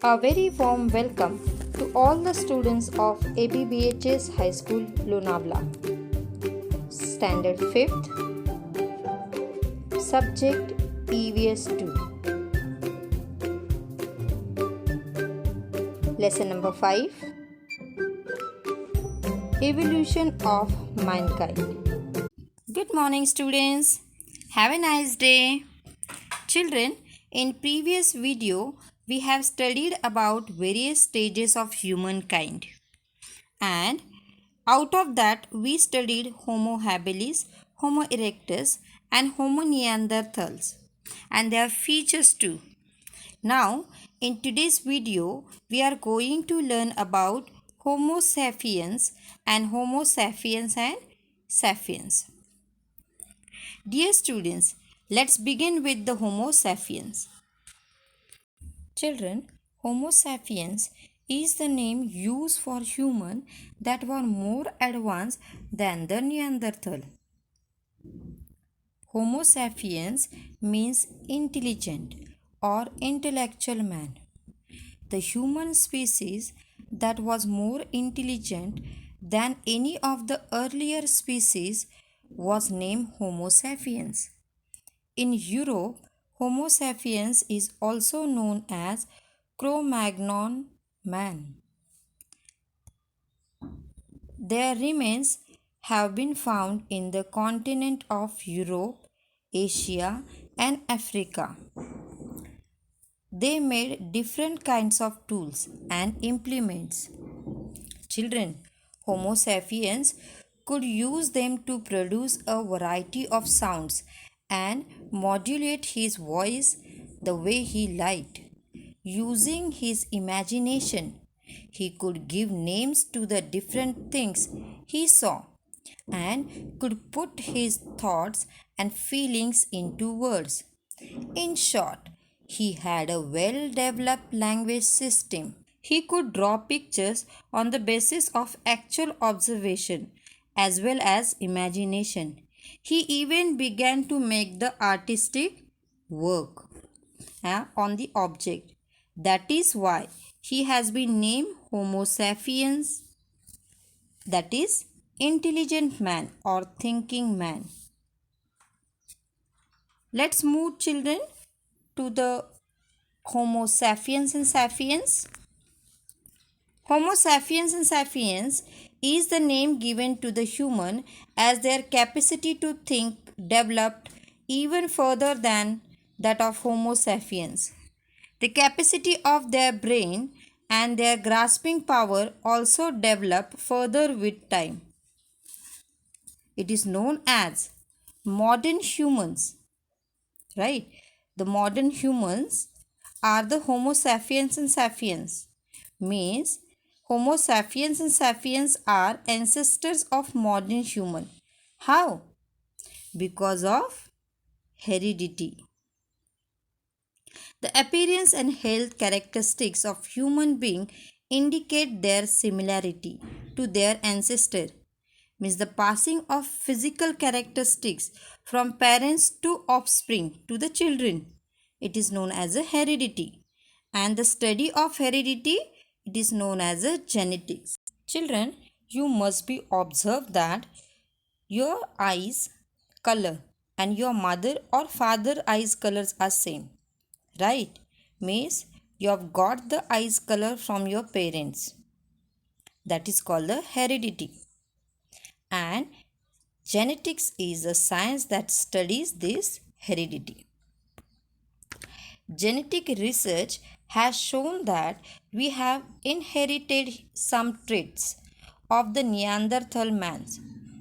A very warm welcome to all the students of ABBHS High School, Lonavala. Standard 5th, Subject EVS 2. Lesson number 5, Evolution of Mankind. Good morning, students. Have a nice day. Children, in previous video, we have studied about various stages of humankind. And out of that, we studied Homo habilis, Homo erectus, and Homo neanderthals, and their features too. Now, in today's video, we are going to learn about Homo sapiens and Homo sapiens and sapiens. Dear students, let's begin with the Homo sapiens. Children, Homo sapiens is the name used for human that were more advanced than the Neanderthal. Homo sapiens means intelligent or intellectual man. The human species that was more intelligent than any of the earlier species was named Homo sapiens. In Europe, Homo sapiens is also known as Cro-Magnon man. Their remains have been found in the continent of Europe, Asia, and Africa. They made different kinds of tools and implements. Children, Homo sapiens could use them to produce a variety of sounds and modulate his voice the way he liked. Using his imagination, he could give names to the different things he saw and could put his thoughts and feelings into words. In short, he had a well developed language system. He could draw pictures on the basis of actual observation as well as imagination. He even began to make the artistic work on the object. That is why he has been named Homo sapiens, that is, intelligent man or thinking man. Let's move, children, to the Homo sapiens and sapiens. Homo sapiens and sapiens is the name given to the human as their capacity to think developed even further than that of Homo sapiens. The capacity of their brain and their grasping power also develop further with time. It is known as modern humans, right? The modern humans are the Homo sapiens and sapiens. Means Homo sapiens and sapiens are ancestors of modern human. How? Because of heredity. The appearance and health characteristics of human being indicate their similarity to their ancestor. Means the passing of physical characteristics from parents to offspring to the children. It is known as a heredity. And the study of heredity, it is known as a genetics. Children, you must be observed that your eyes color and your mother or father eyes colors are same. Right? Means you have got the eyes color from your parents. That is called the heredity. And genetics is a science that studies this heredity. Genetic research has shown that we have inherited some traits of the Neanderthal man.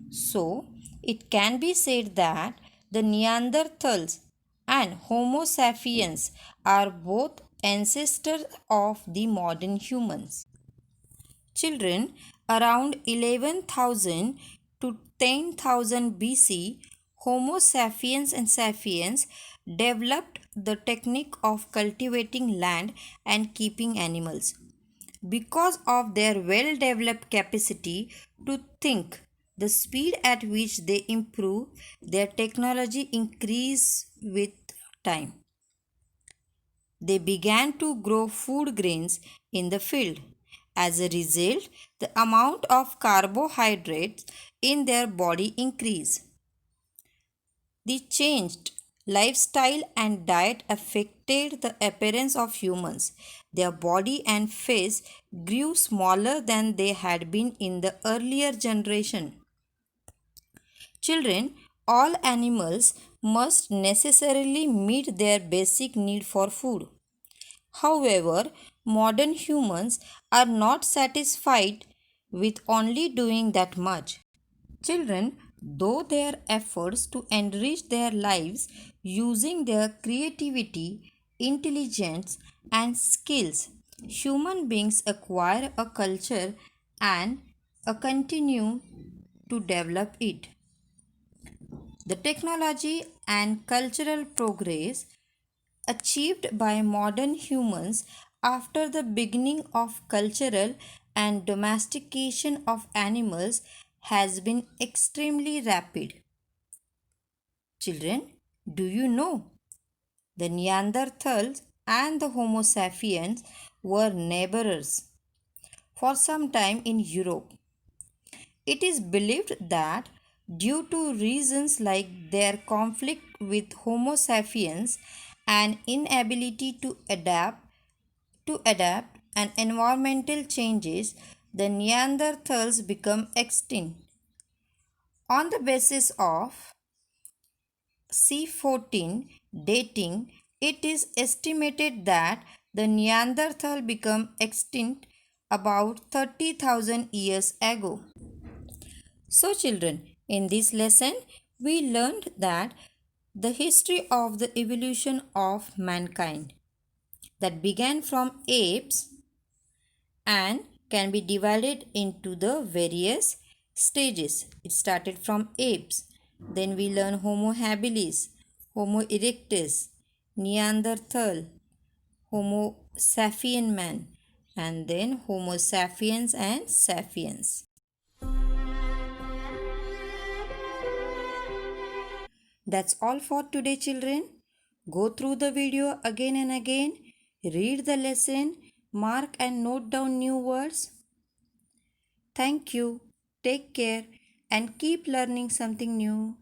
So, it can be said that the Neanderthals and Homo sapiens are both ancestors of the modern humans. Children, around 11,000 to 10,000 BC, Homo sapiens and sapiens developed the technique of cultivating land and keeping animals. Because of their well developed capacity to think, the speed at which they improve their technology increase with time. they began to grow food grains in the field. As a result, the amount of carbohydrates in their body increased. The changed lifestyle and diet affected the appearance of humans. Their body and face grew smaller than they had been in the earlier generation. Children, all animals must necessarily meet their basic need for food. However, modern humans are not satisfied with only doing that much. Children, though their efforts to enrich their lives using their creativity, intelligence, and skills, human beings acquire a culture and continue to develop it. The technology and cultural progress achieved by modern humans after the beginning of cultural and domestication of animals has been extremely rapid. Children, do you know the Neanderthals and the Homo sapiens were neighbors for some time in Europe? It is believed that due to reasons like their conflict with Homo sapiens and inability to adapt and environmental changes, the Neanderthals become extinct. On the basis of C14 dating, it is estimated that the Neanderthal became extinct about 30,000 years ago. So, children, in this lesson, we learned that the history of the evolution of mankind that began from apes and can be divided into the various stages. It started from apes. Then we learn Homo habilis, Homo erectus, Neanderthal, Homo sapien man, and then Homo sapiens and sapiens. That's all for today, children. Go through the video again and again. Read the lesson, mark and note down new words. Thank you. Take care and keep learning something new.